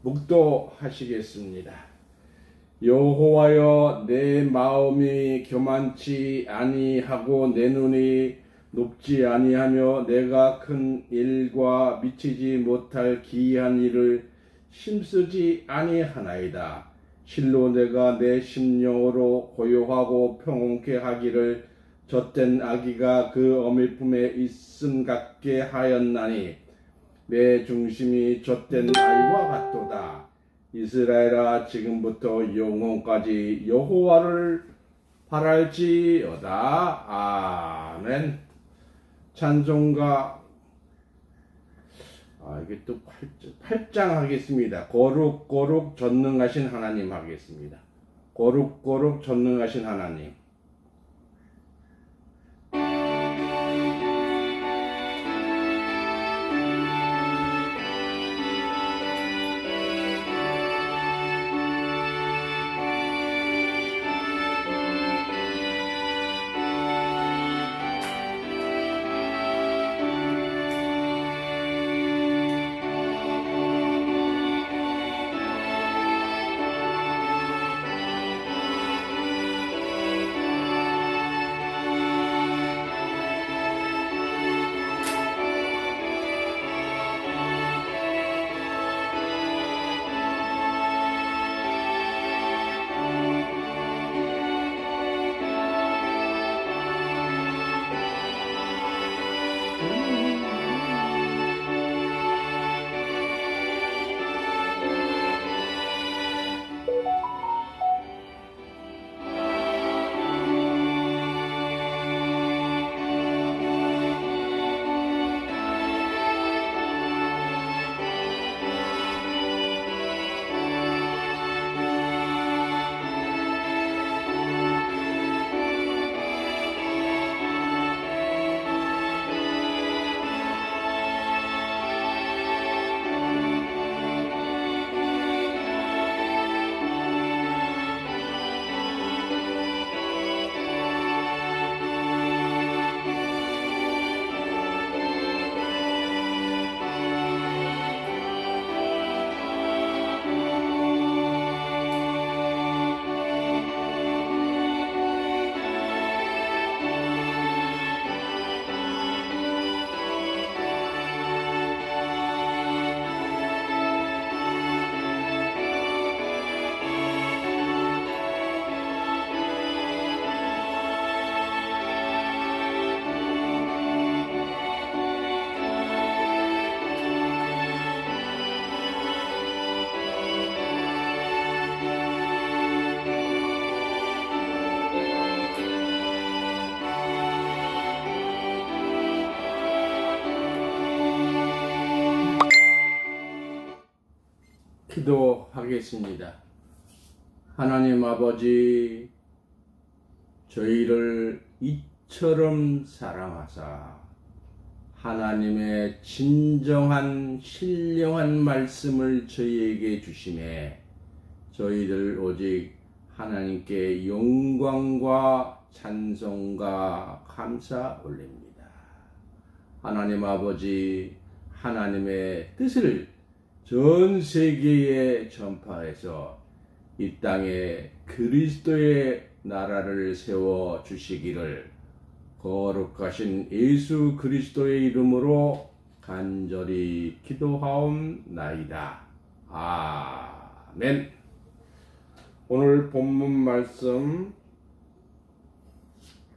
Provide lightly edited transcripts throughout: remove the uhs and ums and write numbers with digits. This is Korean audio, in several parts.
묵도하시겠습니다. 여호와여, 내 마음이 교만치 아니하고 내 눈이 높지 아니하며 내가 큰 일과 미치지 못할 기이한 일을 힘쓰지 아니하나이다. 실로 내가 내 심령으로 고요하고 평온케 하기를 젖된 아기가 그 어미 품에 있음 같게 하였나니 내 중심이 젖된 아이와 같도다. 이스라엘아, 지금부터 영원까지 여호와를 바랄지어다. 아멘. 찬송가 이게 또 8장 하겠습니다. 거룩 전능하신 하나님 하겠습니다. 거룩 전능하신 하나님. 기도하겠습니다. 하나님 아버지, 저희를 이처럼 사랑하사 하나님의 진정한 신령한 말씀을 저희에게 주심에 저희들 오직 하나님께 영광과 찬송과 감사 올립니다. 하나님 아버지, 하나님의 뜻을 전 세계에 전파해서 이 땅에 그리스도의 나라를 세워 주시기를 거룩하신 예수 그리스도의 이름으로 간절히 기도하옵나이다. 아멘. 오늘 본문 말씀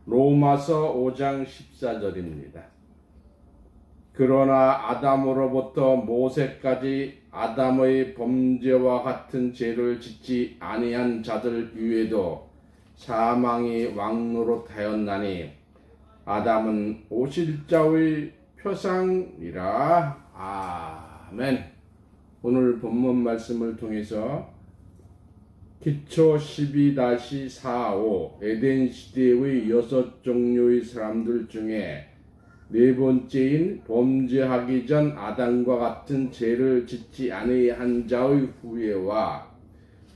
로마서 5장 14절입니다. 그러나 아담으로부터 모세까지 아담의 범죄와 같은 죄를 짓지 아니한 자들 위에도 사망이 왕노릇하였나니 아담은 오실자의 표상이라. 아멘. 오늘 본문 말씀을 통해서 기초 12-45 에덴 시대의 6종류의 사람들 중에 네 번째인 범죄하기 전 아담과 같은 죄를 짓지 아니한 자의 후회와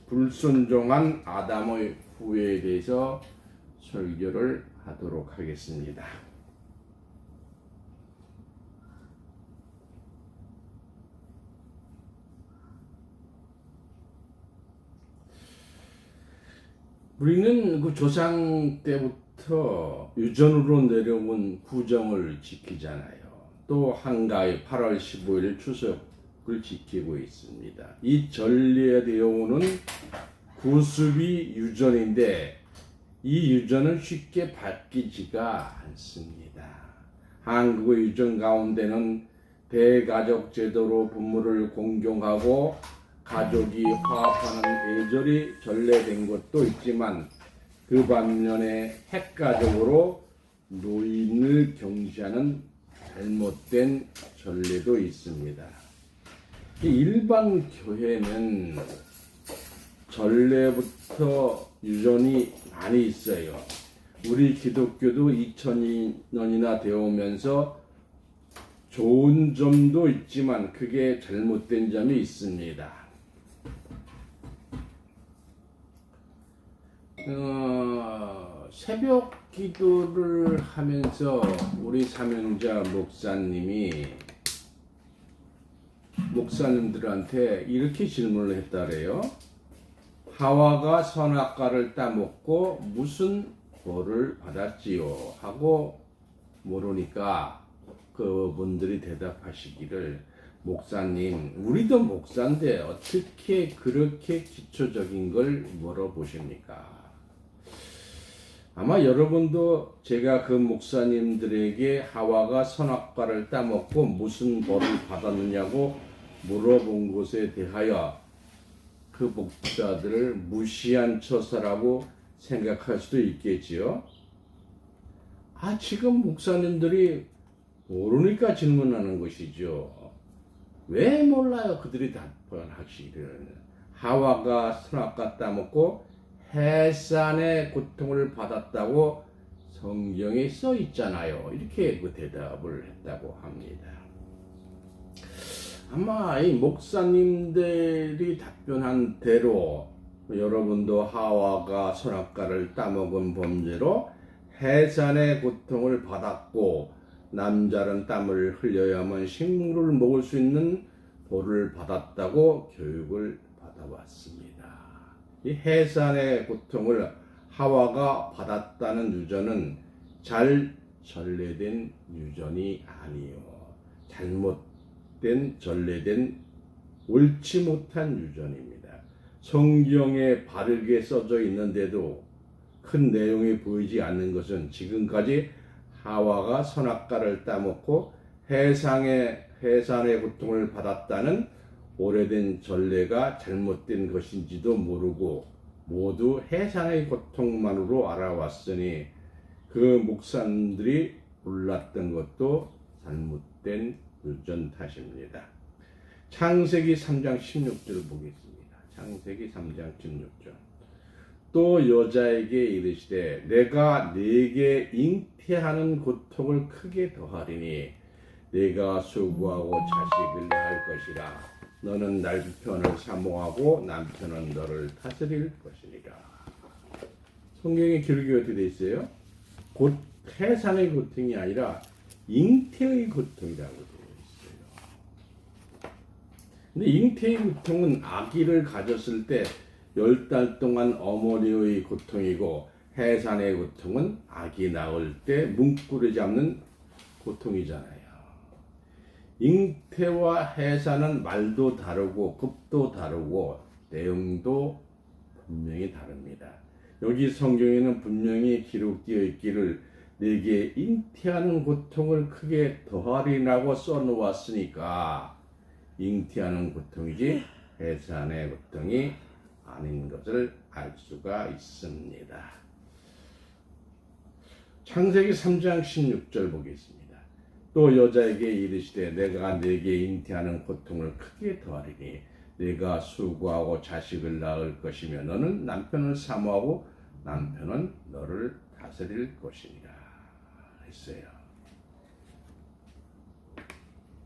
불순종한 아담의 후회에 대해서 설교를 하도록 하겠습니다. 우리는 그 조상 때부터 유전으로 내려온 구정을 지키잖아요. 또 한가위 8월 15일 추석을 지키고 있습니다. 이 전리에 되어오는 구습이 유전인데 이 유전은 쉽게 바뀌지가 않습니다. 한국의 유전 가운데는 대가족 제도로 부모를 공경하고 가족이 화합하는 예절이 전래된 것도 있지만 그 반면에 핵가족으로 노인을 경시하는 잘못된 전례도 있습니다. 일반 교회는 전례부터 유전이 많이 있어요. 우리 기독교도 2000년이나 되어오면서 좋은 점도 있지만 그게 잘못된 점이 있습니다. 새벽 기도를 하면서 우리 사명자 목사님들한테 이렇게 질문을 했다래요. 하와가 선악과를 따먹고 무슨 벌을 받았지요? 하고 물으니까 그분들이 대답하시기를, 목사님, 우리도 목사인데 어떻게 그렇게 기초적인 걸 물어보십니까? 아마 여러분도 제가 그 목사님들에게 하와가 선악과를 따먹고 무슨 벌을 받았느냐고 물어본 것에 대하여 그 목사들을 무시한 처사라고 생각할 수도 있겠지요. 지금 목사님들이 모르니까 질문하는 것이죠. 왜 몰라요? 그들이 답변하시기를. 하와가 선악과 따먹고 해산의 고통을 받았다고 성경에 써 있잖아요. 이렇게 그 대답을 했다고 합니다. 아마 이 목사님들이 답변한 대로 여러분도 하와가 선악과를 따먹은 범죄로 해산의 고통을 받았고 남자는 땀을 흘려야만 식물을 먹을 수 있는 벌을 받았다고 교육을 받아왔습니다. 이 해산의 고통을 하와가 받았다는 유전은 잘 전래된 유전이 아니요, 잘못된 전래된 옳지 못한 유전입니다. 성경에 바르게 써져 있는데도 큰 내용이 보이지 않는 것은 지금까지 하와가 선악과를 따먹고 해산의 고통을 받았다는 오래된 전례가 잘못된 것인지도 모르고 모두 해산의 고통만으로 알아왔으니 그 목사님들이 몰랐던 것도 잘못된 유전 탓입니다. 창세기 3장 16절 보겠습니다. 창세기 3장 16절. 또 여자에게 이르시되 내가 네게 잉태하는 고통을 크게 더하리니 네가 수고하고 자식을 낳을 것이라. 너는 남편을 사모하고 남편은 너를 다스릴 것이니라. 성경에 기록이 어떻게 되어 있어요? 곧 해산의 고통이 아니라 잉태의 고통이라고 되어 있어요. 근데 잉태의 고통은 아기를 가졌을 때 10달 동안 어머니의 고통이고, 해산의 고통은 아기 낳을 때 문구를 잡는 고통이잖아요. 잉태와 해산은 말도 다르고 급도 다르고 내용도 분명히 다릅니다. 여기 성경에는 분명히 기록되어 있기를 내게 잉태하는 고통을 크게 더하리라고 써놓았으니까 잉태하는 고통이지 해산의 고통이 아닌 것을 알 수가 있습니다. 창세기 3장 16절 보겠습니다. 또 여자에게 이르시되 내가 네게 잉태하는 고통을 크게 더하리니 네가 수고하고 자식을 낳을 것이며 너는 남편을 사모하고 남편은 너를 다스릴 것이니라 했어요.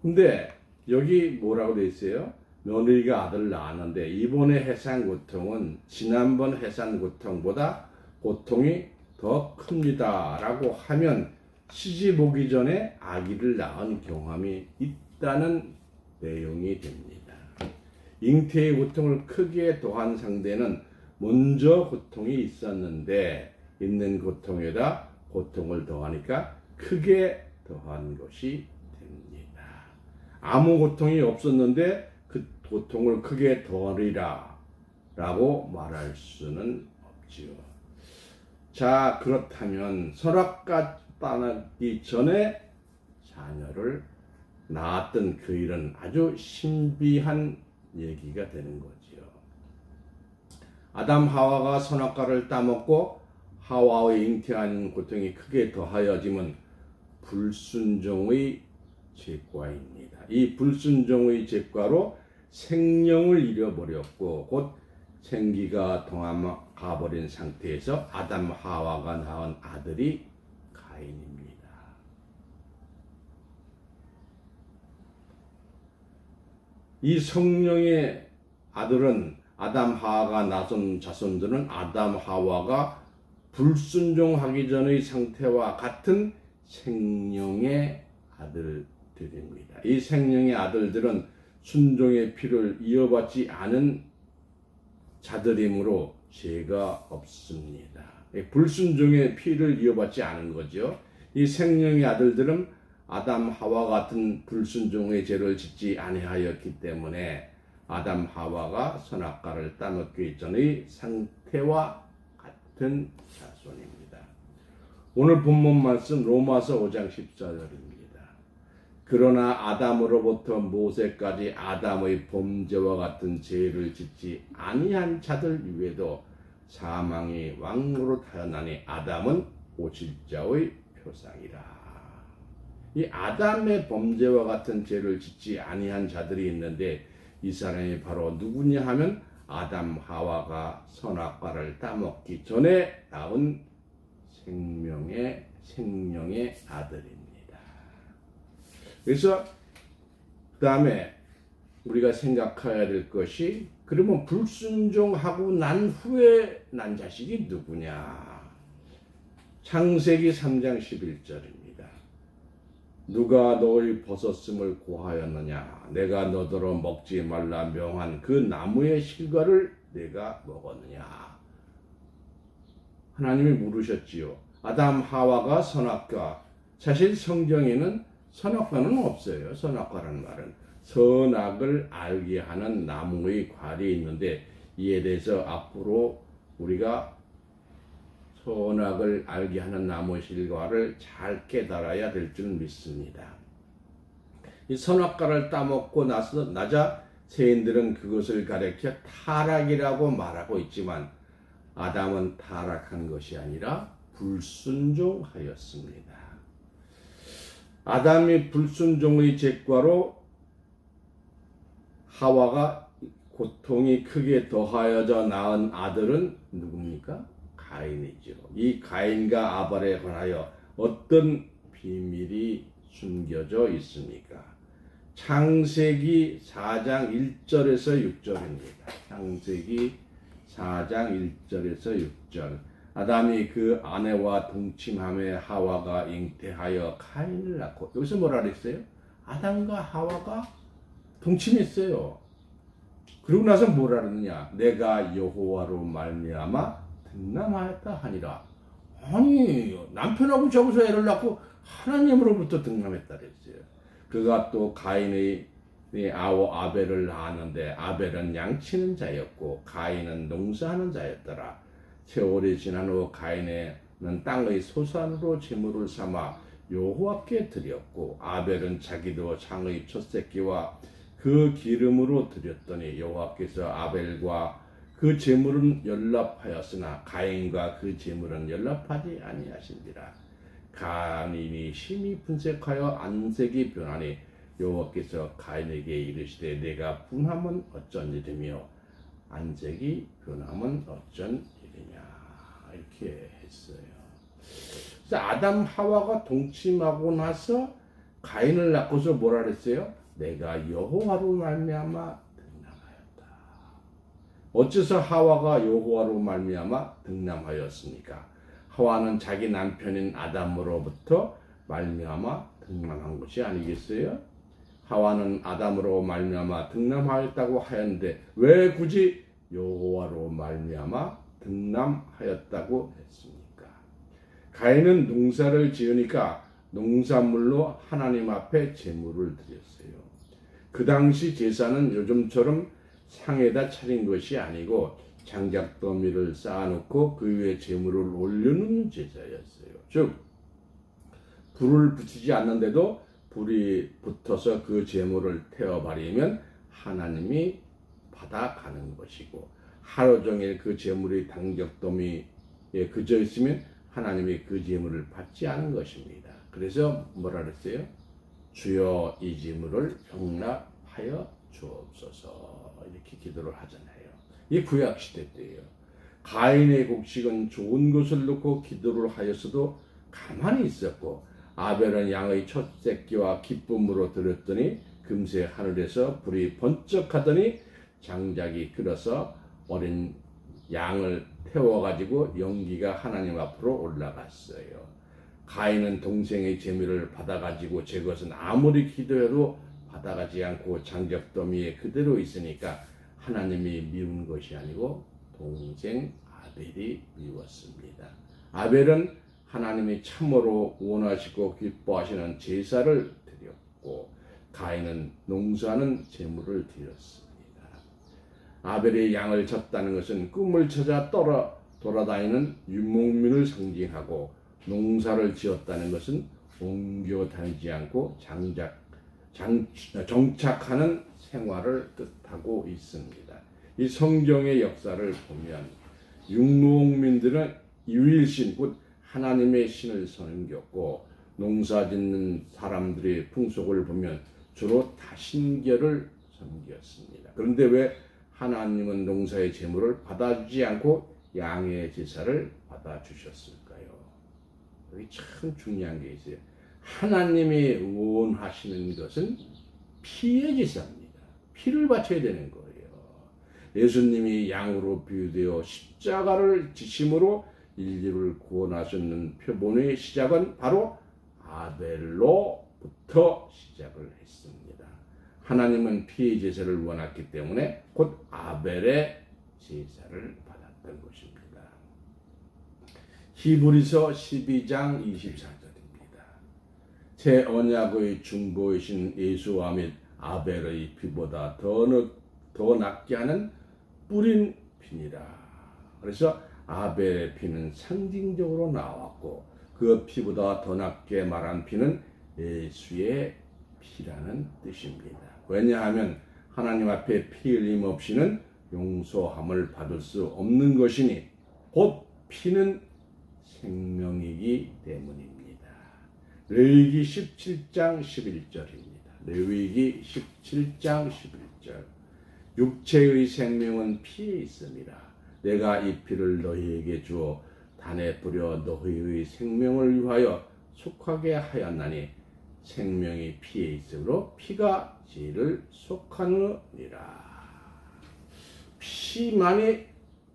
근데 여기 뭐라고 돼 있어요? 며느리가 아들을 낳았는데 이번에 해산 고통은 지난번 해산 고통보다 고통이 더 큽니다 라고 하면 시집 오기 전에 아기를 낳은 경험이 있다는 내용이 됩니다. 잉태의 고통을 크게 더한 상대는 먼저 고통이 있었는데 있는 고통에다 고통을 더하니까 크게 더한 것이 됩니다. 아무 고통이 없었는데 그 고통을 크게 더하리라 라고 말할 수는 없지요. 자, 그렇다면 선악과 따르기 전에 자녀를 낳았던 그 일은 아주 신비한 얘기가 되는 거지요. 아담 하와가 선악과를 따먹고 하와의 잉태한 고통이 크게 더하여짐은 불순종의 죄과입니다. 이 불순종의 죄과로 생명을 잃어버렸고 곧 생기가 동화가버린 상태에서 아담 하와가 낳은 아들이 가인입니다. 이 성령의 아들은 아담 하와가 낳은 자손들은 아담 하와가 불순종하기 전의 상태와 같은 생명의 아들들입니다. 이 생명의 아들들은 순종의 피를 이어받지 않은 자들이므로 죄가 없습니다. 불순종의 피를 이어받지 않은 거죠. 이 생명의 아들들은 아담 하와 같은 불순종의 죄를 짓지 아니하였기 때문에 아담 하와가 선악과를 따먹기 전의 상태와 같은 자손입니다. 오늘 본문 말씀 로마서 5장 14절입니다. 그러나 아담으로부터 모세까지 아담의 범죄와 같은 죄를 짓지 아니한 자들 위에도 사망이 왕노릇하였나니 아담은 오실자의 표상이라. 이 아담의 범죄와 같은 죄를 짓지 아니한 자들이 있는데 이 사람이 바로 누구냐 하면 아담 하와가 선악과를 따먹기 전에 낳은 생명의 아들입니다. 그래서 그 다음에 우리가 생각해야 될 것이 그러면 불순종하고 난 후에 난 자식이 누구냐? 창세기 3장 11절입니다. 누가 너의 벗었음을 고하였느냐? 내가 너더러 먹지 말라 명한 그 나무의 실과를 내가 먹었느냐? 하나님이 물으셨지요. 아담 하와가 선악과, 사실 성경에는 선악과는 없어요. 선악과라는 말은 선악을 알게 하는 나무의 과일이 있는데 이에 대해서 앞으로 우리가 선악을 알게 하는 나무 실과를 잘 깨달아야 될 줄 믿습니다. 이 선악과를 따먹고 나자 세인들은 그것을 가리켜 타락이라고 말하고 있지만 아담은 타락한 것이 아니라 불순종하였습니다. 아담이 불순종의 죄과로 하와가 고통이 크게 더하여져 낳은 아들은 누굽니까? 가인이죠. 이 가인과 아벨에 관하여 어떤 비밀이 숨겨져 있습니까? 창세기 4장 1절에서 6절입니다. 창세기 4장 1절에서 6절. 아담이 그 아내와 동침함에 하와가 잉태하여 가인을 낳고, 여기서 뭐라 그랬어요? 아담과 하와가 동침했어요. 그러고 나서 뭐라 그러느냐? 내가 여호와로 말미암아 등남하였다 하니라. 아니, 남편하고 저기서 애를 낳고 하나님으로부터 등남했다 그랬어요. 그가 또 가인의 아벨을 낳았는데 아벨은 양치는 자였고 가인은 농사하는 자였더라. 세월이 지난 후 가인은 땅의 소산으로 제물을 삼아 여호와께 드렸고 아벨은 자기도 장의 첫새끼와 그 기름으로 드렸더니 여호와께서 아벨과 그 제물은 연락하였으나 가인과 그 제물은 연락하지 아니하신지라. 가인이 심히 분색하여 안색이 변하니 여호와께서 가인에게 이르시되 내가 분함은 어쩐 일이며 안색이 변함은 어쩐 일이냐 이렇게 했어요. 그래서 아담 하와가 동침하고 나서 가인을 낳고서 뭐라 그랬어요? 내가 여호와로 말미암아 등남하였다. 어째서 하와가 여호와로 말미암아 등남하였습니까? 하와는 자기 남편인 아담으로부터 말미암아 등남한 것이 아니겠어요? 하와는 아담으로 말미암아 등남하였다고 하였는데 왜 굳이 여호와로 말미암아 등남하였다고 했습니까? 가인은 농사를 지으니까 농산물로 하나님 앞에 제물을 드렸어요. 그 당시 제사는 요즘처럼 상에다 차린 것이 아니고 장작더미를 쌓아놓고 그 위에 제물을 올려놓는 제사였어요. 즉 불을 붙이지 않는데도 불이 붙어서 그 제물을 태워버리면 하나님이 받아가는 것이고, 하루 종일 그 제물이 장작더미에 그저 있으면 하나님이 그 제물을 받지 않은 것입니다. 그래서 뭐라 그랬어요? 주여 이 제물을 용납하여 주옵소서, 이렇게 기도를 하잖아요. 이 구약시대 때예요. 가인의 곡식은 좋은 것을 놓고 기도를 하였어도 가만히 있었고, 아벨은 양의 첫 새끼와 기쁨으로 드렸더니 금세 하늘에서 불이 번쩍하더니 장작이 끓어서 어린 양을 태워가지고 연기가 하나님 앞으로 올라갔어요. 가인은 동생의 재물을 받아가지고 제 것은 아무리 기도해도 받아가지 않고 장작더미에 그대로 있으니까 하나님이 미운 것이 아니고 동생 아벨이 미웠습니다. 아벨은 하나님이 참으로 원하시고 기뻐하시는 제사를 드렸고, 가인은 농사하는 제물을 드렸습니다. 아벨이 양을 쳤다는 것은 꿈을 찾아 돌아다니는 유목민을 상징하고, 농사를 지었다는 것은 옮겨 다니지 않고 정착하는 생활을 뜻하고 있습니다. 이 성경의 역사를 보면 유목민들은 유일신, 곧 하나님의 신을 섬겼고, 농사 짓는 사람들의 풍속을 보면 주로 다신결을 섬겼습니다. 그런데 왜 하나님은 농사의 제물을 받아주지 않고 양의 제사를 받아주셨을까요? 여기 참 중요한 게 있어요. 하나님이 원하시는 것은 피의 제사입니다. 피를 바쳐야 되는 거예요. 예수님이 양으로 비유되어 십자가를 지심으로 인류를 구원하셨는 표본의 시작은 바로 아벨로부터 시작을 했습니다. 하나님은 피의 제사를 원했기 때문에 곧 아벨의 제사를 받았던 것입니다. 히브리서 12장 24절입니다. 새 언약의 중보이신 예수와 및 아벨의 피보다 더 낫게 하는 뿌린 피니라. 그래서 아벨의 피는 상징적으로 나왔고, 그 피보다 더 낫게 말한 피는 예수의 피라는 뜻입니다. 왜냐하면 하나님 앞에 피 흘림 없이는 용서함을 받을 수 없는 것이니 곧 피는 생명이기 때문입니다. 레위기 17장 11절입니다. 레위기 17장 11절. 육체의 생명은 피에 있습니다. 내가 이 피를 너희에게 주어 단에 뿌려 너희의 생명을 위하여 속하게 하였나니 생명이 피에 있으므로 피가 죄를 속하느니라. 피만이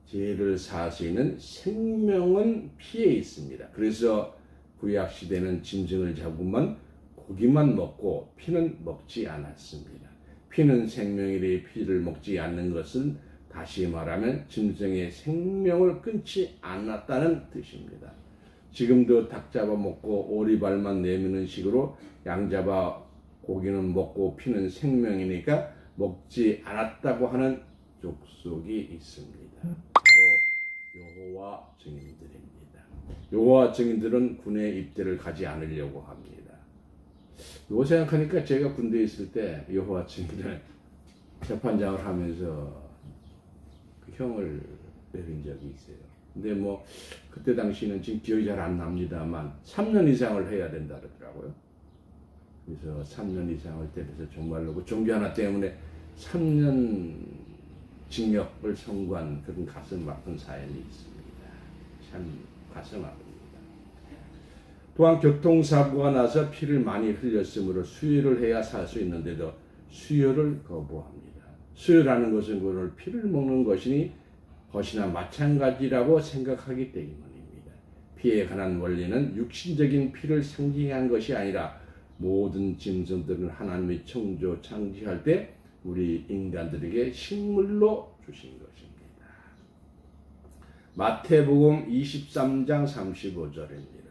죄를 사할 수 있는 생명은 피에 있습니다. 그래서 구약 시대는 짐승을 잡으면 고기만 먹고 피는 먹지 않았습니다. 피는 생명이래. 피를 먹지 않는 것은 다시 말하면 짐승의 생명을 끊지 않았다는 뜻입니다. 지금도 닭 잡아 먹고 오리발만 내미는 식으로 양 잡아 고기는 먹고 피는 생명이니까 먹지 않았다고 하는 족속이 있습니다. 바로 여호와 증인들입니다. 여호와 증인들은 군에 입대를 가지 않으려고 합니다. 이거 생각하니까 제가 군대에 있을 때 여호와 증인들 재판장을 하면서 그 형을 내린 적이 있어요. 근데 뭐 그때 당시는 지금 기억이 잘 안 납니다만 3년 이상을 해야 된다 그러더라고요. 그래서 3년 이상을 때려서 정말로 그 종교 하나 때문에 3년 징역을 선고한 그런 가슴 아픈 사연이 있습니다. 참 가슴 아픕니다. 또한 교통사고가 나서 피를 많이 흘렸으므로 수혈을 해야 살 수 있는데도 수혈을 거부합니다. 수혈하는 것은 그걸 피를 먹는 것이나 마찬가지라고 생각하기 때문입니다. 피에 관한 원리는 육신적인 피를 상징한 것이 아니라 모든 짐승들은 하나님이 창조할 때 우리 인간들에게 식물로 주신 것입니다. 마태복음 23장 35절입니다.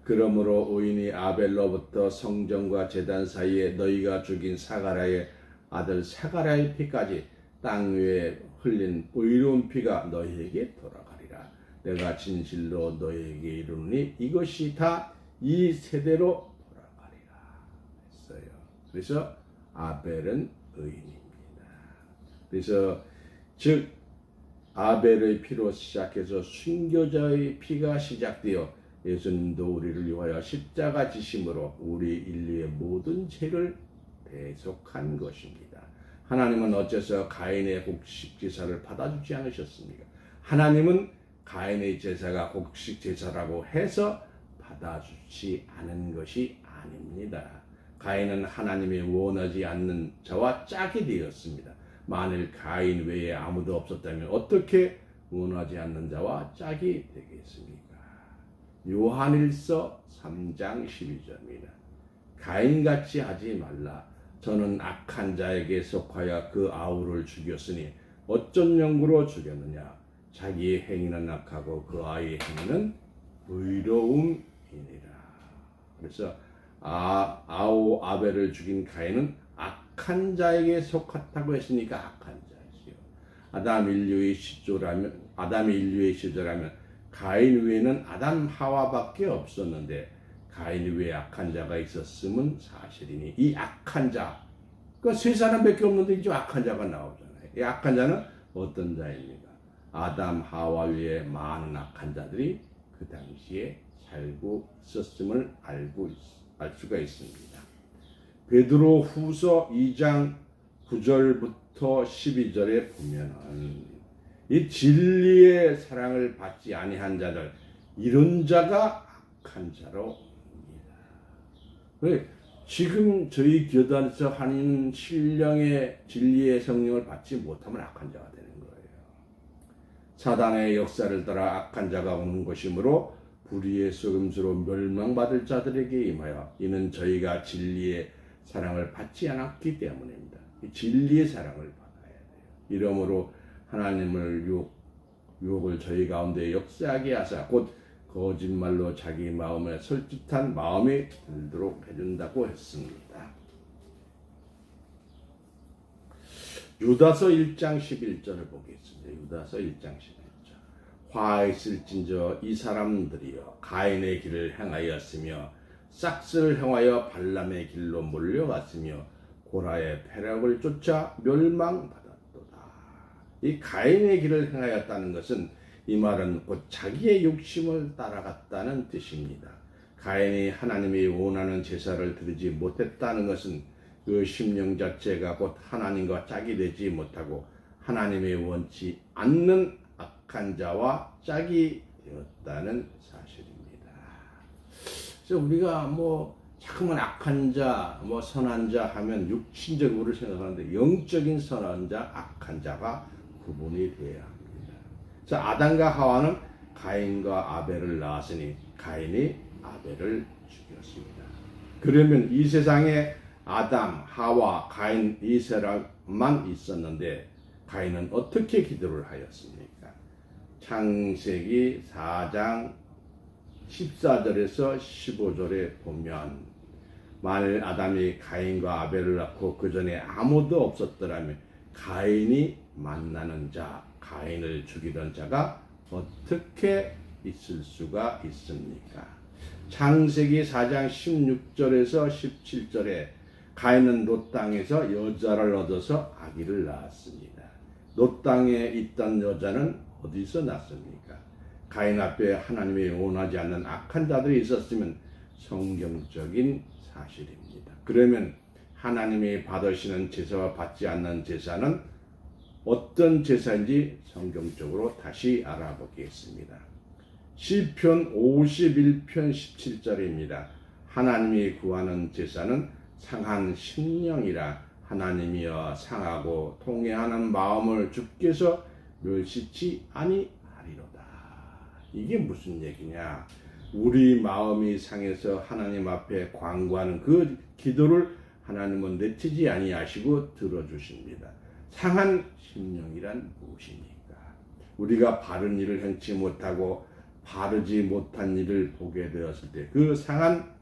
그러므로 의인이 아벨로부터 성전과 제단 사이에 너희가 죽인 사가랴의 아들 사가랴의 피까지 땅 위에 흘린 의로운 피가 너희에게 돌아가리라. 내가 진실로 너희에게 이르노니 이것이 다 이 세대로 돌아가리라 했어요. 그래서 아벨은 의인입니다. 그래서 즉 아벨의 피로 시작해서 순교자의 피가 시작되어 예수님도 우리를 위하여 십자가 지심으로 우리 인류의 모든 죄를 대속한 것입니다. 하나님은 어째서 가인의 곡식 제사를 받아주지 않으셨습니까? 하나님은 가인의 제사가 곡식 제사라고 해서 받아주지 않은 것이 아닙니다. 가인은 하나님이 원하지 않는 자와 짝이 되었습니다. 만일 가인 외에 아무도 없었다면 어떻게 원하지 않는 자와 짝이 되겠습니까? 요한일서 3장 12절입니다. 가인같이 하지 말라. 저는 악한 자에게 속하여 그 아우를 죽였으니 어쩐 연구로 죽였느냐. 자기의 행위는 악하고 그 아이의 행위는 의로움이니라. 그래서 아우 아벨을 죽인 가인은 악한 자에게 속했다고 했으니까 악한 자이지요. 아담 인류의 시조라면 가인 외에는 아담 하와밖에 없었는데 가인 외에 악한 자가 있었음은 사실이니 이 악한 자, 그러니까 세 사람밖에 없는데 이제 악한 자가 나오잖아요. 이 악한 자는 어떤 자입니까? 아담 하와 외에 많은 악한 자들이 그 당시에 살고 있었음을 알 수가 있습니다. 베드로 후서 2장 9절부터 12절에 보면은 이 진리의 사랑을 받지 아니한 자들, 이런 자가 악한 자로 옵니다. 지금 저희 교단에서 하는 신령의 진리의 성령을 받지 못하면 악한 자가 되는 거예요. 사단의 역사를 따라 악한 자가 오는 것이므로 불의의 속임수로 멸망받을 자들에게 임하여 이는 저희가 진리의 사랑을 받지 않았기 때문입니다. 진리의 사랑을 받아야 돼요. 이러므로 하나님을 유혹을 저희 가운데 역사하게 하사 곧 거짓말로 자기 마음에 설짓한 마음이 들도록 해준다고 했습니다. 유다서 1장 11절을 보겠습니다. 유다서 1장 11절. 화있을진저 이 사람들이여 가인의 길을 행하였으며 싹스를 행하여 발람의 길로 몰려갔으며 고라의 패락을 쫓아 멸망받았도다. 이 가인의 길을 행하였다는 것은 이 말은 곧 자기의 욕심을 따라갔다는 뜻입니다. 가인이 하나님이 원하는 제사를 드리지 못했다는 것은 그 심령 자체가 곧 하나님과 짝이 되지 못하고 하나님이 원치 않는 악한 자와 짝이 되었다는 사실입니다. 그래서 우리가 자꾸만 악한 자, 선한 자 하면 육신적으로 생각하는데 영적인 선한 자, 악한 자가 구분이 되어야 합니다. 그래서 아담과 하와는 가인과 아벨을 낳았으니 가인이 아벨을 죽였습니다. 그러면 이 세상에 아담, 하와, 가인 이 사람만 있었는데 가인은 어떻게 기도를 하였습니까? 창세기 4장 14절에서 15절에 보면 만일 아담이 가인과 아벨을 낳고 그 전에 아무도 없었더라면 가인이 만나는 자, 가인을 죽이던 자가 어떻게 있을 수가 있습니까? 창세기 4장 16절에서 17절에 가인은 롯 땅에서 여자를 얻어서 아기를 낳았습니다. 롯 땅에 있던 여자는 어디서 났습니까? 가인 앞에 하나님이 원하지 않는 악한 자들이 있었으면 성경적인 사실입니다. 그러면 하나님이 받으시는 제사와 받지 않는 제사는 어떤 제사인지 성경적으로 다시 알아보겠습니다. 시편 51편 17절입니다. 하나님이 구하는 제사는 상한 심령이라 하나님이여 상하고 통회하는 마음을 주께서 멸시치 아니하리로다. 이게 무슨 얘기냐? 우리 마음이 상해서 하나님 앞에 간구하는 그 기도를 하나님은 내치지 아니하시고 들어주십니다. 상한 심령이란 무엇입니까? 우리가 바른 일을 행치 못하고 바르지 못한 일을 보게 되었을 때 그 상한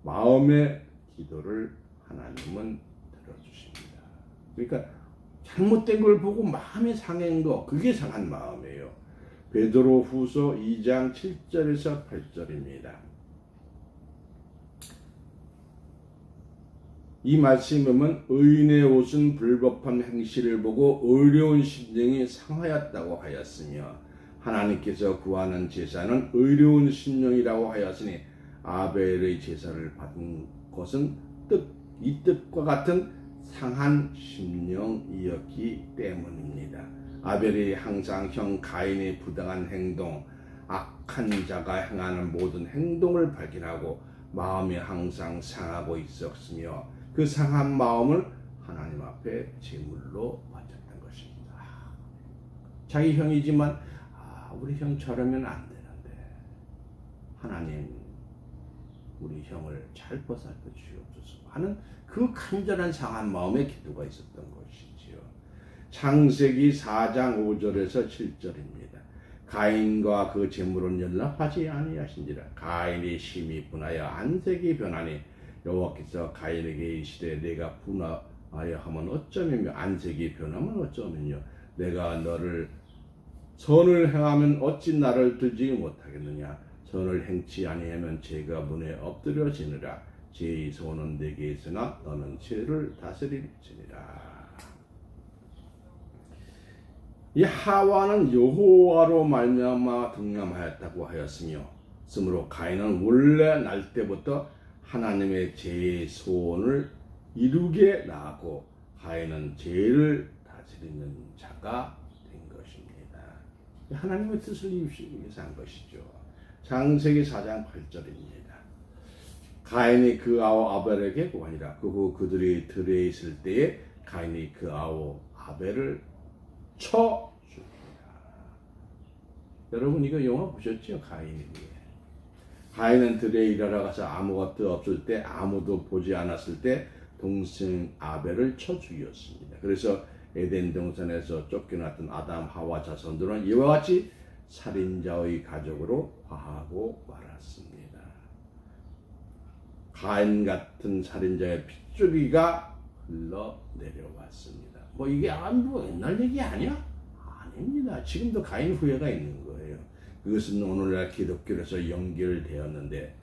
마음의 기도를 하나님은 들어주십니다. 그러니까 잘못된 걸 보고 마음이 상한 거, 그게 상한 마음이에요. 베드로 후서 2장 7절에서 8절입니다. 이 말씀에 보면 의인의 옷은 불법한 행실을 보고 의로운 심령이 상하였다고 하였으며 하나님께서 구하는 제사는 의로운 심령이라고 하였으니 아벨의 제사를 받은 것은 이 뜻과 같은 상한 심령이었기 때문입니다. 아벨이 항상 형 가인의 부당한 행동, 악한 자가 행하는 모든 행동을 발견하고 마음이 항상 상하고 있었으며 그 상한 마음을 하나님 앞에 제물로 바쳤던 것입니다. 자기 형이지만 우리 형 저러면 안 되는데 하나님 우리 형을 잘 보살펴 주옵소서 하는 그 간절한 상한 마음의 기도가 있었던 것이지요. 창세기 4장 5절에서 7절입니다. 가인과 그 제물은 연락하지 아니하신지라. 가인이 심히 분하여 안색이 변하니 여호와께서 가인에게 이르시되 내가 분하여 하면 어쩌면요 안색이 변하면 어쩌면요 내가 너를 선을 행하면 어찌 나를 들지 못하겠느냐. 선을 행치 아니하면 죄가 문에 엎드려지느라. 죄의 손은 내게 있으나 너는 죄를 다스릴지니라. 이 하와는 여호와로 말미암아 등남하였다고 하였으며 쓰므로 가인은 원래 날 때부터 하나님의 죄의 소원을 이루게 나고 가인은 죄를 다스리는 자가 된 것입니다. 하나님의 뜻을 이루시기 위해서 한 것이죠. 창세기 4장 8절입니다. 가인이 그 아우 아벨에게 고하니라. 그 후 그들이 들에 있을 때에 가인이 그 아우 아벨을 쳐 죽이라. 여러분 이거 영화 보셨죠? 가인은 들에 일하러 가서 아무것도 없을 때 아무도 보지 않았을 때 동생 아벨을 쳐 죽였습니다. 그래서 에덴 동산에서 쫓겨났던 아담 하와 자손들은 이와 같이 살인자의 가족으로 화하고 말았습니다. 가인 같은 살인자의 핏줄기가 흘러 내려왔습니다. 뭐 이게 뭐 옛날 얘기 아니야? 아닙니다. 지금도 가인 후예가 있는 거예요. 그것은 오늘날 기독교에서 연결되었는데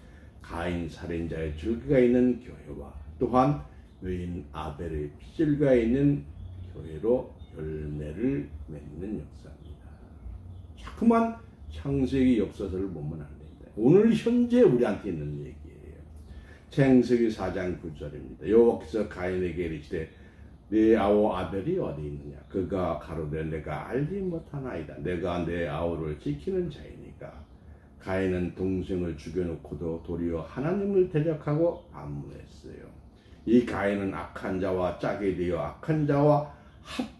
가인 살인자의 줄기가 있는 교회와 또한 의인 아벨의 핏줄기가 있는 교회로 열매를 맺는 역사입니다. 자꾸만 창세기 역사서를 보면 안 됩니다. 오늘 현재 우리한테 있는 얘기예요. 창세기 4장 9절입니다. 여호와께서 가인에게 이르시되 네 아우 아벨이 어디 있느냐. 그가 가로되 내가 알지 못하나이다. 내가 내 아우를 지키는 자이니까. 가인은 동생을 죽여놓고도 도리어 하나님을 대적하고 반문했어요. 이 가인은 악한 자와 짝이 되어 악한 자와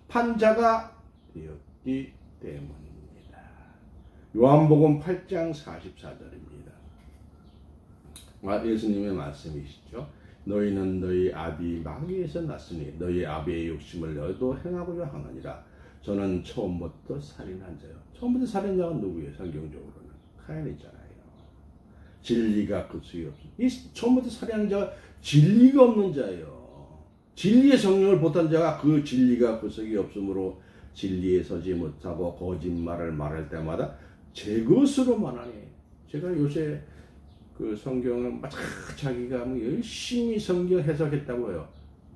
합한 자가 되었기 때문입니다. 요한복음 8장 44절입니다. 예수님의 말씀이시죠. 너희는 너희 아비 마귀에서 났으니 너희 아비의 욕심을 너희도 행하고자 하느니라. 저는 처음부터 살인한 자요. 처음부터 살인자가 누구예요? 성경적으로는 가인이잖아요. 진리가 그 수에 없습니다. 이 처음부터 살인한 자가 진리가 없는 자예요. 진리의 성령을 못한 자가 그 진리가 그 속에 없으므로 진리에 서지 못하고 거짓말을 말할 때마다 제 것으로만 하니. 제가 요새 그 성경을 막 자기가 뭐 열심히 성경 해석했다고 해요.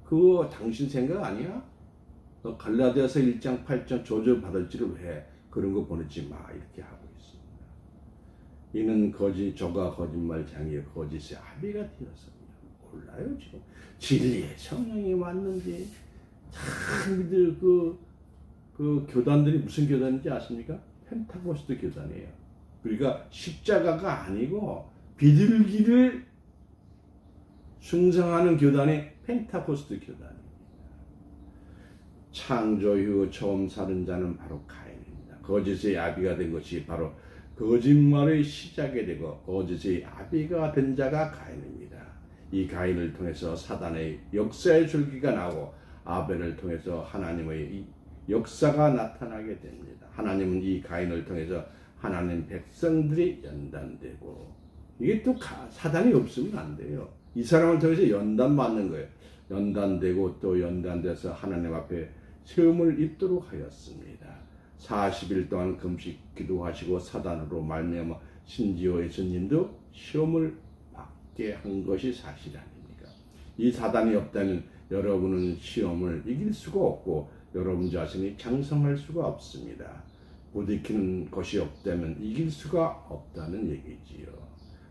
그거 당신 생각 아니야? 너 갈라디아서 1장 8장 조절 받을지를 왜 그런 거 보내지 마 이렇게 하고 있습니다. 이는 저가 거짓말장이여 거짓의 아비가 되었습니다. 몰라요 지금 진리의 성령이 왔는지 참들 그 교단들이 무슨 교단인지 아십니까? 펜타코스트 교단이에요. 그러니까 십자가가 아니고 비둘기를 숭상하는 교단이 펜타코스트 교단입니다. 창조 이후 처음 살은 자는 바로 가인입니다. 거짓의 아비가 된 것이 바로 거짓말의 시작이 되고 거짓의 아비가 된 자가 가인입니다. 이 가인을 통해서 사단의 역사의 줄기가 나고 아벨을 통해서 하나님의 역사가 나타나게 됩니다. 하나님은 이 가인을 통해서 하나님 백성들이 연단되고, 이게 또 사단이 없으면 안 돼요. 이 사람을 통해서 연단받는 거예요. 연단되고 또 연단돼서 하나님 앞에 시험을 입도록 하였습니다. 40일 동안 금식 기도하시고 사단으로 말미암아 심지어 예수님도 시험을 받게 한 것이 사실 아닙니까? 이 사단이 없다면 여러분은 시험을 이길 수가 없고 여러분 자신이 장성할 수가 없습니다. 부딪히는 것이 없다면 이길 수가 없다는 얘기지요.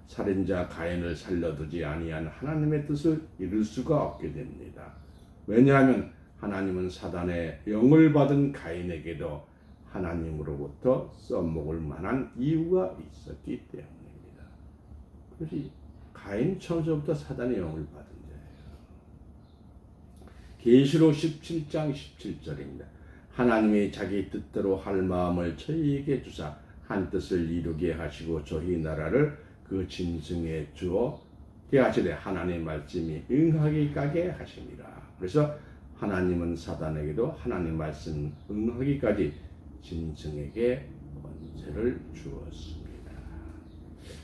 살인자 가인을 살려두지 아니한 하나님의 뜻을 이룰 수가 없게 됩니다. 왜냐하면 하나님은 사단의 영을 받은 가인에게도 하나님으로부터 써먹을 만한 이유가 있었기 때문입니다. 그래서 가인 처음부터 사단의 영을 받은 자예요. 계시록 17장 17절입니다. 하나님이 자기 뜻대로 할 마음을 저희에게 주사 한 뜻을 이루게 하시고 저희 나라를 그 짐승에 주어 대하시되 하나님의 말씀이 응하기까지 하심이라. 그래서 하나님은 사단에게도 하나님 말씀 응하기까지 짐승에게 권세를 주었습니다.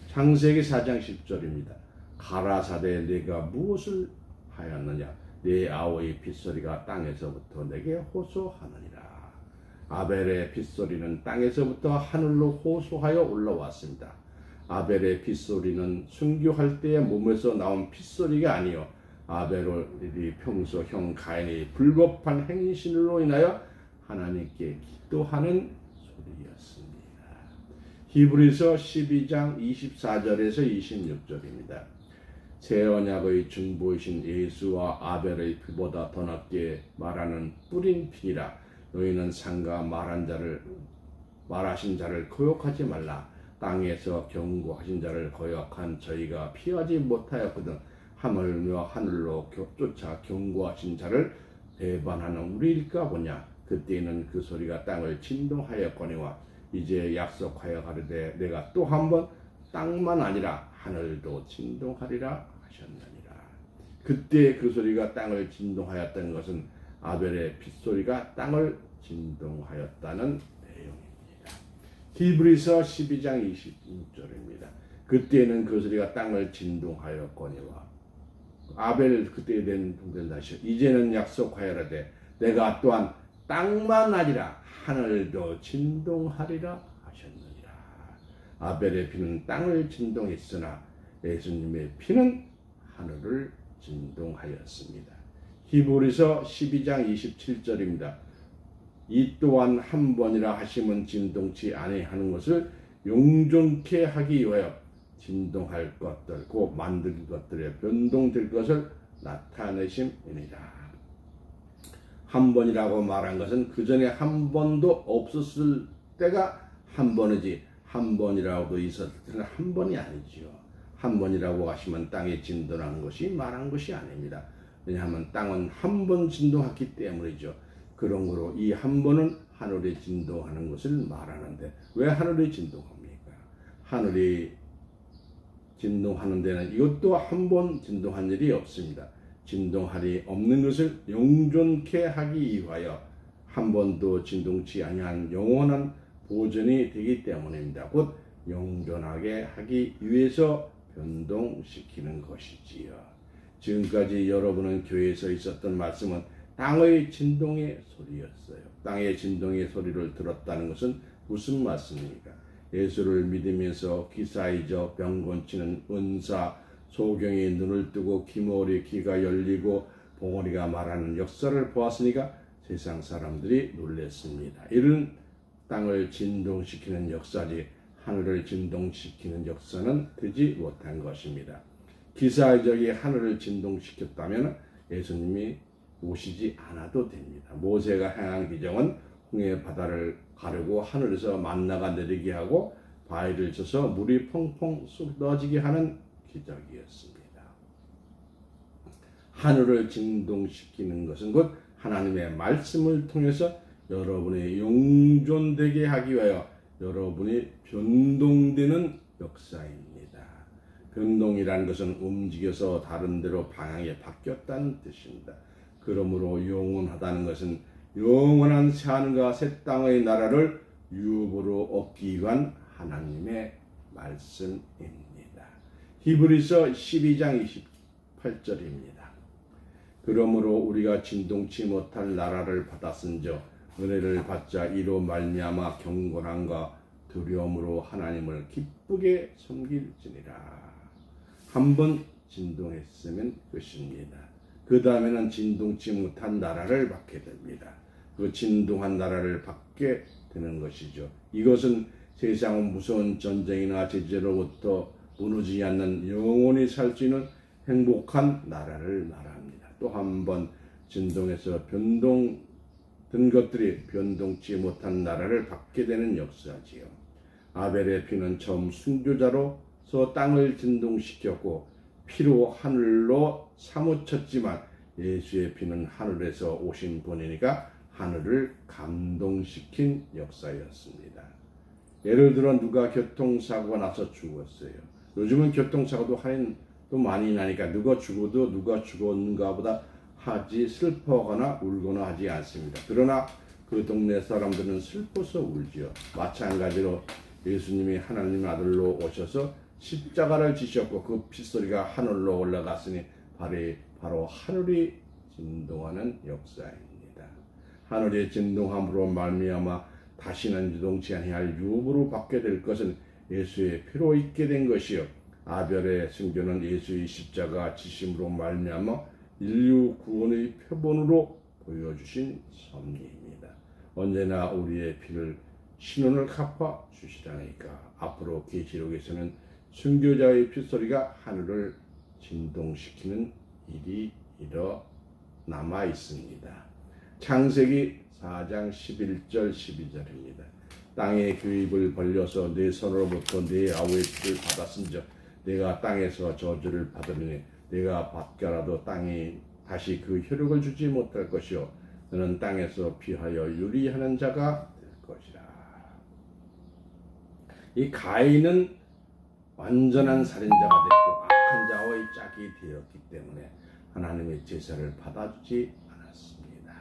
창세기 4장 10절입니다. 가라사대 내가 무엇을 하였느냐? 내 아우의 핏소리가 땅에서부터 내게 호소하느니라. 아벨의 핏소리는 땅에서부터 하늘로 호소하여 올라왔습니다. 아벨의 핏소리는 순교할 때의 몸에서 나온 핏소리가 아니요 아벨이 평소 형 가인의 불법한 행실로 인하여 하나님께 기도하는 소리였습니다. 히브리서 12장 24절에서 26절입니다. 새 언약의 중보이신 예수와 아벨의 피보다 더 낫게 말하는 뿌린 피니라. 너희는 상가 말하신 자를 거역하지 말라. 땅에서 경고하신 자를 거역한 저희가 피하지 못하였거든. 하물며 하늘로 쫓아 경고하신 자를 배반하는 우리일까 보냐. 그때에는 그 소리가 땅을 진동하였거니와 이제 약속하여 가르되 내가 또 한 번 땅만 아니라 하늘도 진동하리라 하셨느니라. 그때 그 소리가 땅을 진동하였다는 것은 아벨의 핏소리가 땅을 진동하였다는 내용입니다. 히브리서 12장 26절입니다. 그때는 그 소리가 땅을 진동하였거니와 아벨 그때에 된 동전다시 이제는 약속하여라되 내가 또한 땅만 아니라 하늘도 진동하리라 하셨느니라. 아벨의 피는 땅을 진동했으나 예수님의 피는 하늘을 진동하였습니다. 히브리서 12장 27절입니다. 이 또한 한 번이라 하심은 진동치 아니하는 것을 용존케 하기 위하여 진동할 것들 곧 만든 것들에 변동될 것을 나타내심이니라. 한 번이라고 말한 것은 그 전에 한 번도 없었을 때가 한 번이지 한 번이라고도 있었을 때는 한 번이 아니지요. 한 번이라고 하시면 땅에 진동한 것이 말한 것이 아닙니다. 왜냐하면 땅은 한 번 진동했기 때문이죠. 그런 거로 이 한 번은 하늘에 진동하는 것을 말하는데 왜 하늘에 진동합니까? 하늘이 진동하는 데는 이것도 한 번 진동한 일이 없습니다. 진동할이 없는 것을 영존케 하기 위하여 한 번도 진동치 아니한 영원한 보존이 되기 때문입니다. 곧 영존하게 하기 위해서 변동시키는 것이지요. 지금까지 여러분은 교회에서 있었던 말씀은 땅의 진동의 소리였어요. 땅의 진동의 소리를 들었다는 것은 무슨 말씀입니까? 예수를 믿으면서 기사이저 병 고치는 은사, 소경이 눈을 뜨고 기머리 귀가 열리고 봉오리가 말하는 역사를 보았으니까 세상 사람들이 놀랐습니다. 이런 땅을 진동시키는 역사지 하늘을 진동시키는 역사는 되지 못한 것입니다. 기사이적이 하늘을 진동시켰다면 예수님이 오시지 않아도 됩니다. 모세가 행한 기적은 홍해 바다를 가르고 하늘에서 만나가 내리게 하고 바위를 쳐서 물이 펑펑 쏟아지게 하는 기적이었습니다. 하늘을 진동시키는 것은 곧 하나님의 말씀을 통해서 여러분의 용존되게 하기 위하여 여러분이 변동되는 역사입니다. 변동이라는 것은 움직여서 다른 데로 방향이 바뀌었다는 뜻입니다. 그러므로 영원하다는 것은 영원한 새하늘과 새 땅의 나라를 유업으로 얻기 위한 하나님의 말씀입니다. 히브리서 12장 28절입니다. 그러므로 우리가 진동치 못할 나라를 받았은즉 은혜를 받자 이로 말미암아 경건함과 두려움으로 하나님을 기쁘게 섬길지니라. 한번 진동했으면 끝입니다. 그 다음에는 진동치 못한 나라를 받게 됩니다. 그 진동한 나라를 받게 되는 것이죠. 이것은 세상은 무서운 전쟁이나 제재로부터 무너지지 않는 영원히 살 수 있는 행복한 나라를 말합니다. 또 한 번 진동해서 변동된 것들이 변동치 못한 나라를 받게 되는 역사지요. 아벨의 피는 처음 순교자로서 땅을 진동시켰고 피로 하늘로 사무쳤지만 예수의 피는 하늘에서 오신 분이니까 하늘을 감동시킨 역사였습니다. 예를 들어 누가 교통사고가 나서 죽었어요. 요즘은 교통사고도 또 많이 나니까 누가 죽어도 누가 죽었는가 보다 하지 슬퍼하거나 울거나 하지 않습니다. 그러나 그 동네 사람들은 슬퍼서 울지요. 마찬가지로 예수님이 하나님 아들로 오셔서 십자가를 지셨고 그 핏소리가 하늘로 올라갔으니 바로 하늘이 진동하는 역사입니다. 하늘이 진동함으로 말미암아 다시는 유동치 아니할 유업으로 받게 될 것은 예수의 피로 있게 된 것이요 아벨의 순교는 예수의 십자가 지심으로 말미암아 인류 구원의 표본으로 보여주신 섭리입니다. 언제나 우리의 피를 신원을 갚아 주시라니까 앞으로 계시록에서는 순교자의 핏소리가 하늘을 진동시키는 일이 남아 있습니다. 창세기 4장 11절 12절입니다. 땅에 그 입을 벌려서 내 손으로부터 내 아우의 피를 받았은즉 내가 땅에서 저주를 받으리니 내가 받더라도 땅이 다시 그 효력을 주지 못할 것이요 너는 땅에서 피하여 유리하는 자가 될 것이라. 이 가인은 완전한 살인자가 됐고 악한 자와의 짝이 되었기 때문에 하나님의 제사를 받아주지 않았습니다.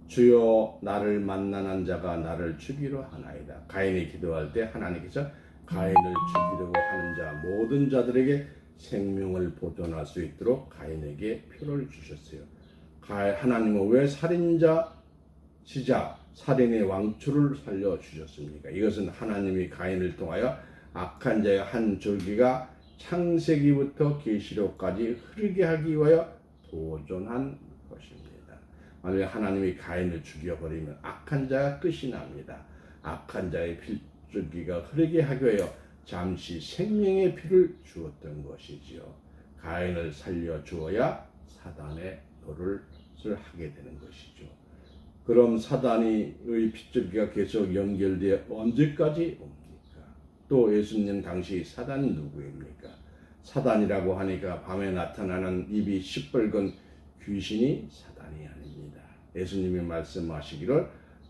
주여 나를 만난한 자가 나를 죽이려 하나이다. 가인이 기도할 때 하나님께서 가인을 죽이려고 하는 자 모든 자들에게 생명을 보존할 수 있도록 가인에게 표를 주셨어요. 하나님은 왜 살인자 시자 살인의 왕초를 살려주셨습니까? 이것은 하나님이 가인을 통하여 악한 자의 한 줄기가 창세기부터 계시록까지 흐르게 하기 위하여 보존한 것입니다. 만약에 하나님이 가인을 죽여버리면 악한 자가 끝이 납니다. 악한 자의 필줄기가 흐르게 하기 위하여 잠시 생명의 피를 주었던 것이지요. 가인을 살려주어야 사단의 노릇을 하게 되는 것이죠. 그럼 사단의 핏줄기가 계속 연결되어 언제까지 옵니까? 또 예수님 당시 사단이 누구입니까? 사단이라고 하니까 밤에 나타나는 입이 시뻘건 귀신이 사단이 아닙니다. 예수님이 말씀하시기를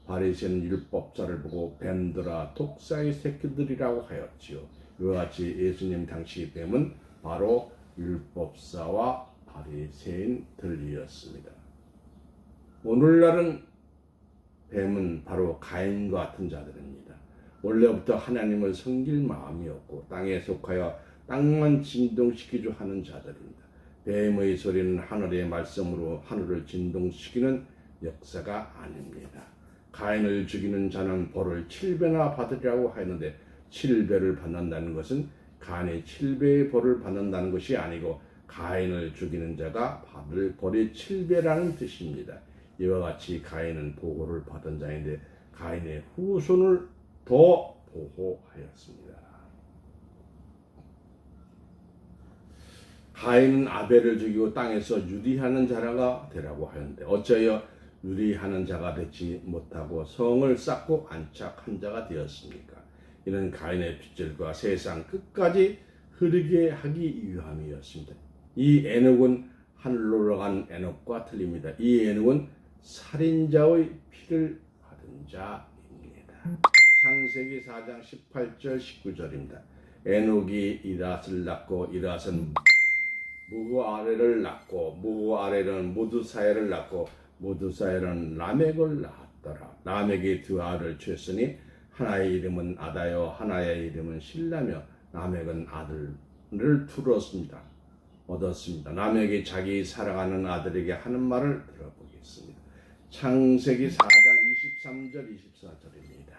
바리새인 율법사를 보고 뱀들아 독사의 새끼들이라고 하였지요. 이와 같이 예수님 당시 뱀은 바로 율법사와 바리새인들이었습니다. 오늘날은 뱀은 바로 가인과 같은 자들입니다. 원래부터 하나님을 섬길 마음이었고 땅에 속하여 땅만 진동시키려 하는 자들입니다. 뱀의 소리는 하늘의 말씀으로 하늘을 진동시키는 역사가 아닙니다. 가인을 죽이는 자는 벌을 7배나 받으리라고 하였는데 7배를 받는다는 것은 가인이 7배의 벌을 받는다는 것이 아니고 가인을 죽이는 자가 받을 벌이 7배라는 뜻입니다. 이와 같이 가인은 보호를 받은 자인데 가인의 후손을 더 보호하였습니다. 가인은 아벨을 죽이고 땅에서 유리하는 자가 되라고 하는데 어찌하여 유리하는 자가 되지 못하고 성을 쌓고 안착한 자가 되었습니까? 이는 가인의 핏줄과 세상 끝까지 흐르게 하기 위함이었습니다. 이 에녹은 하늘로 올라간 에녹과 틀립니다. 이 에녹은 살인자의 피를 받은 자입니다. 창세기 4장 18절 19절입니다. 에녹이 이랏을 낳고 이랏은 무후아렐을 낳고 무후아렐은 무드사엘을 낳고 모두사엘은 라멕을 낳았더라. 라멕이 두 아들을 취했으니 하나의 이름은 아다요 하나의 이름은 실라며 라멕은 아들을 얻었습니다. 라멕이 자기 사랑하는 아들에게 하는 말을 들어보겠습니다. 창세기 4장 23절 24절입니다.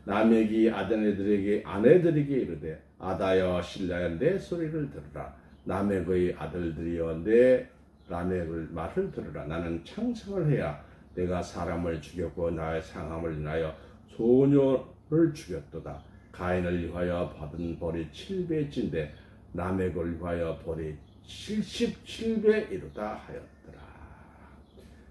라멕이 아내들에게 이르되 아다여 실라여 내 소리를 들으라. 라멕의 아들들이여 내 라멕의 말을 들으라. 나는 창성을 해야 내가 사람을 죽였고 나의 상함을 인하여 소녀를 죽였도다. 가인을 위하여 받은 벌이 7배째인데 라멕을 위하여 벌이 77배 이루다 하였더라.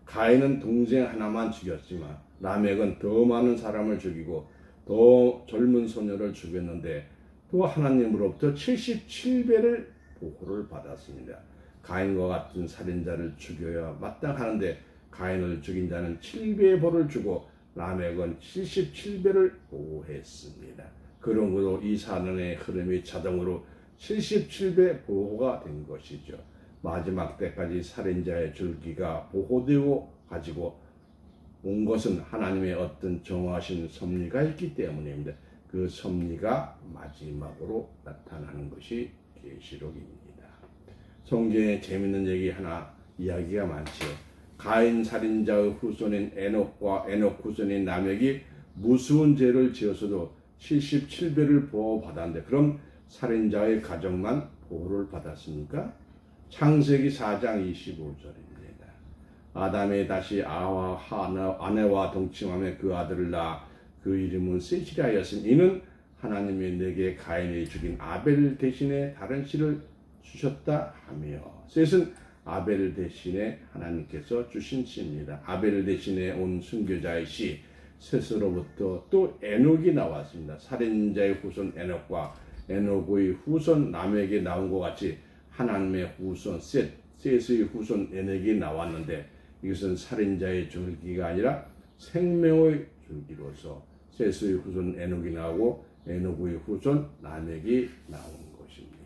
가인은 동생 하나만 죽였지만 라멕은 더 많은 사람을 죽이고 더 젊은 소녀를 죽였는데 또 하나님으로부터 77배를 보호를 받았습니다. 가인과 같은 살인자를 죽여야 마땅하는데 가인을 죽인 자는 7배의 벌을 주고 라멕은 77배를 보호했습니다. 그러므로 이 사는의 흐름이 자동으로 77배 보호가 된 것이죠. 마지막 때까지 살인자의 줄기가 보호되고 가지고 온 것은 하나님의 어떤 정하신 섭리가 있기 때문입니다. 그 섭리가 마지막으로 나타나는 것이 계시록입니다. 성경에 재밌는 얘기 하나 이야기가 많지요. 가인 살인자의 후손인 에녹과 에녹 후손인 라멕이 무수한 죄를 지었어도 77배를 보호받았는데 그럼 살인자의 가정만 보호를 받았습니까? 창세기 4장 25절입니다. 아담이 다시 아내와 동침하며 그 아들을 낳아 그 이름은 셋이라였으니 이는 하나님이 내게 가인이 죽인 아벨 대신에 다른 씨를 주셨다 하며 셋은 아벨 대신에 하나님께서 주신 씨입니다. 아벨 대신에 온 순교자의 씨 셋으로부터 또 에녹이 나왔습니다. 살인자의 후손 에녹과 에녹의 후손 라멕이 나온 것 같이 하나님의 후손 셋의 후손 에녹이 나왔는데 이것은 살인자의 줄기가 아니라 생명의 줄기로서 셋의 후손 에녹이 나오고 에녹의 후손 라멕이 나온 것입니다.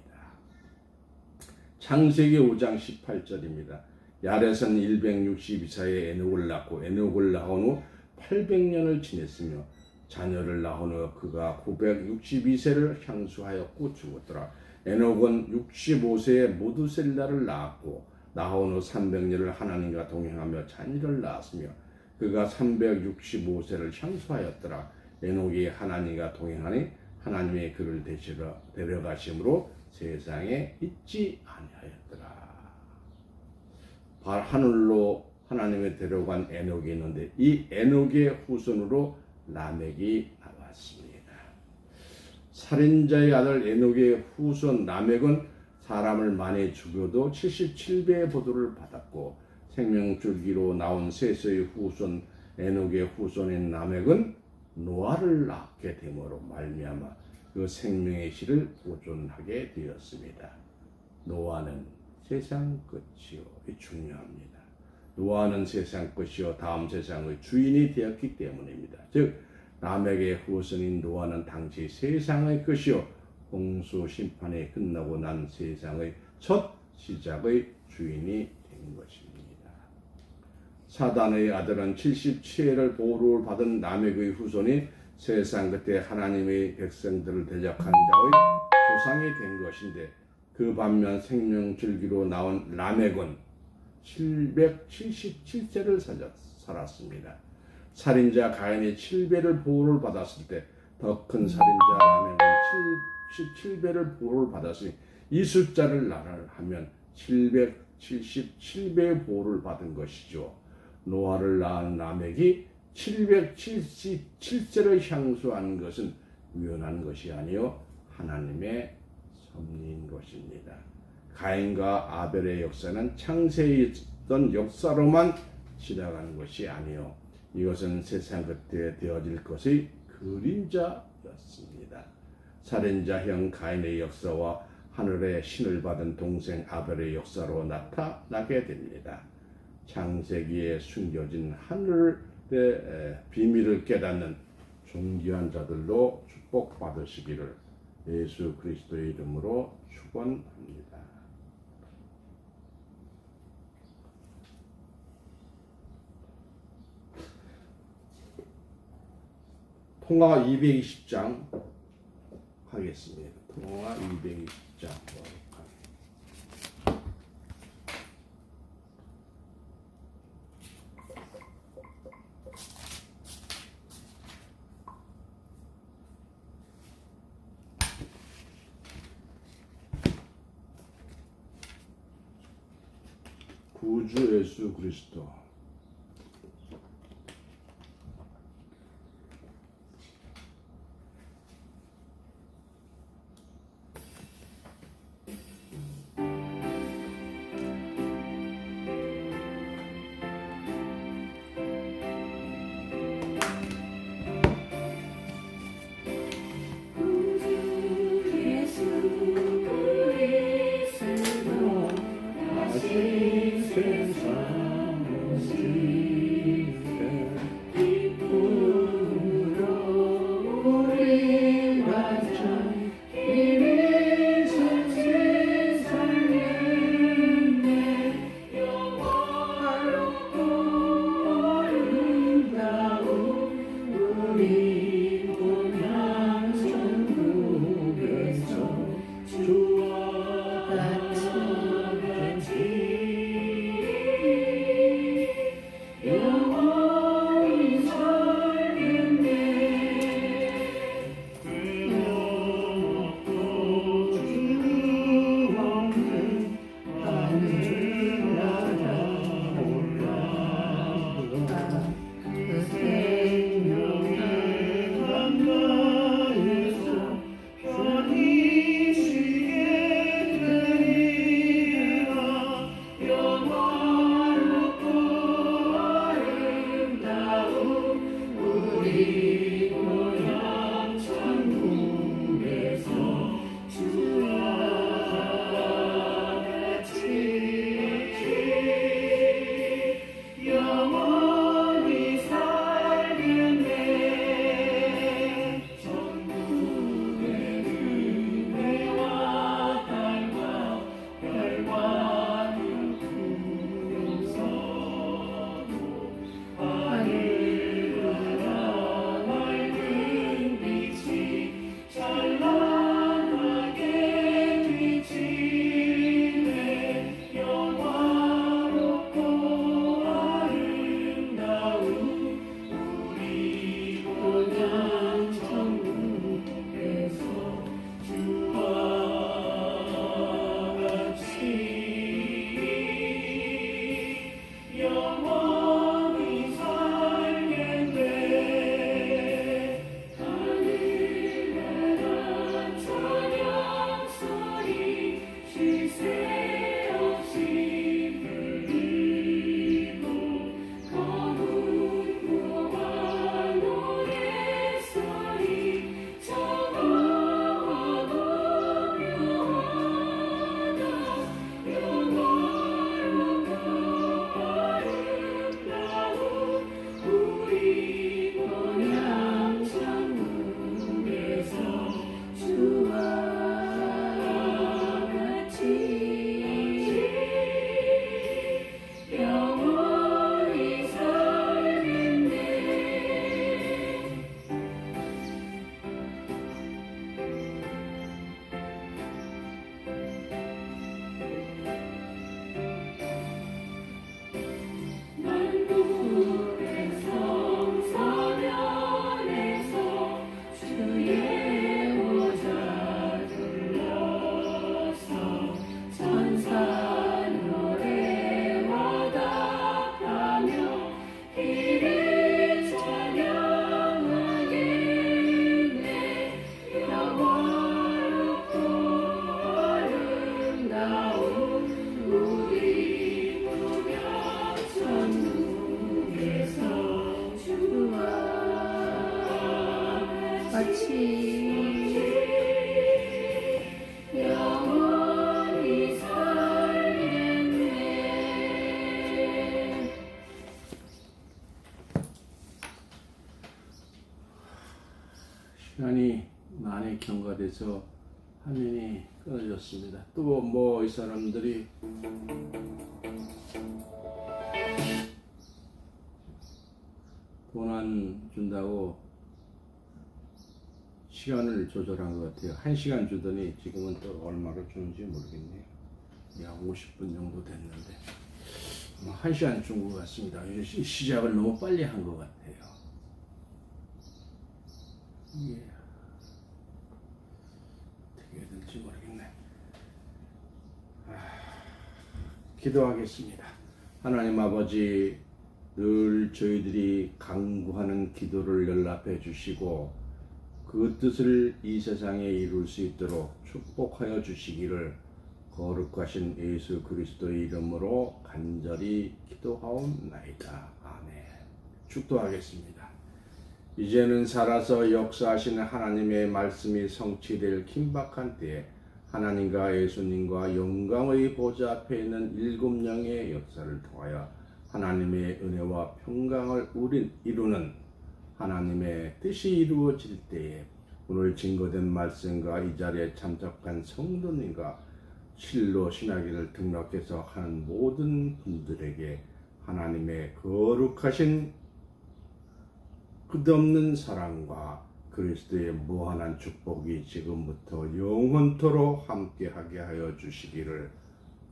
창세기 5장 18절입니다. 야렛은 162세에 에녹을 낳고 에녹을 낳은 후 800년을 지냈으며 자녀를 낳은 후 그가 962세를 향수하였고 죽었더라. 에녹은 65세에 모두셀라를 낳았고 낳은 후 300년을 하나님과 동행하며 자녀를 낳았으며 그가 365세를 향수하였더라. 에녹이 하나님과 동행하니 하나님의 그를 데려가심으로 세상에 있지 아니하였더라. 하늘로 하나님의 데려간 에녹이 있는데 이 에녹의 후손으로 라멕이 나왔습니다. 살인자의 아들 에녹의 후손 라멕은 사람을 많이 죽여도 77배의 보도를 받았고 생명줄기로 나온 셋의 후손 에녹의 후손인 라멕은 노아를 낳게 됨으로 말미암아 그 생명의 씨를 보존하게 되었습니다. 노아는 세상 끝이요. 중요합니다. 노아는 세상 끝이요 다음 세상의 주인이 되었기 때문입니다. 즉 라멕의 후손인 노아는 당시 세상의 끝이요 홍수 심판이 끝나고 난 세상의 첫 시작의 주인이 된 것입니다. 사단의 아들은 77회를 보호를 받은 라멕의 후손이 세상 끝에 하나님의 백성들을 대적한 자의 조상이 된 것인데 그 반면 생명줄기로 나온 라멕은 777세를 살았습니다. 살인자 가인이 7배를 보호를 받았을 때 더 큰 살인자 라멕은 77배를 보호를 받았으니 이 숫자를 나열하면 777배의 보호를 받은 것이죠. 노아를 낳은 라멕이 777세를 향수한 것은 우연한 것이 아니요 하나님의 섭리인 것입니다. 가인과 아벨의 역사는 창세에 있던 역사로만 지나가는 것이 아니요 이것은 세상 끝에 되어질 것의 그림자였습니다. 살인자형 가인의 역사와 하늘의 신을 받은 동생 아벨의 역사로 나타나게 됩니다. 창세기에 숨겨진 하늘의 비밀을 깨닫는 존귀한 자들로 축복받으시기를 예수 그리스도의 이름으로 축원합니다. 통화 220장 하겠습니다. 통화 220장. 구주 예수 그리스도. 시간이 많이 경과돼서 화면이 끊어졌습니다. 또 뭐 이 사람들이 돈 안 준다고 시간을 조절한 것 같아요. 1시간 주더니 지금은 또 얼마로 주는지 모르겠네요. 약 50분 정도 됐는데 1시간 준 것 같습니다. 시작을 너무 빨리 한 것 같아요. 예. 어떻게 해야 될지 모르겠네. 기도하겠습니다. 하나님 아버지, 늘 저희들이 간구하는 기도를 연락해 주시고 그 뜻을 이 세상에 이룰 수 있도록 축복하여 주시기를 거룩하신 예수 그리스도의 이름으로 간절히 기도하옵나이다. 아멘. 축도하겠습니다. 이제는 살아서 역사하시는 하나님의 말씀이 성취될 긴박한 때에 하나님과 예수님과 영광의 보좌 앞에 있는 7영의 역사를 통하여 하나님의 은혜와 평강을 이루는 하나님의 뜻이 이루어질 때에 오늘 증거된 말씀과 이 자리에 참석한 성도님과 실로 신학기를 등록해서 하는 모든 분들에게 하나님의 거룩하신 끝없는 사랑과 그리스도의 무한한 축복이 지금부터 영원토록 함께하게 하여 주시기를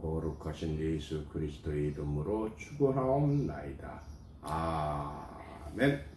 거룩하신 예수 그리스도의 이름으로 축원하옵나이다. 아멘.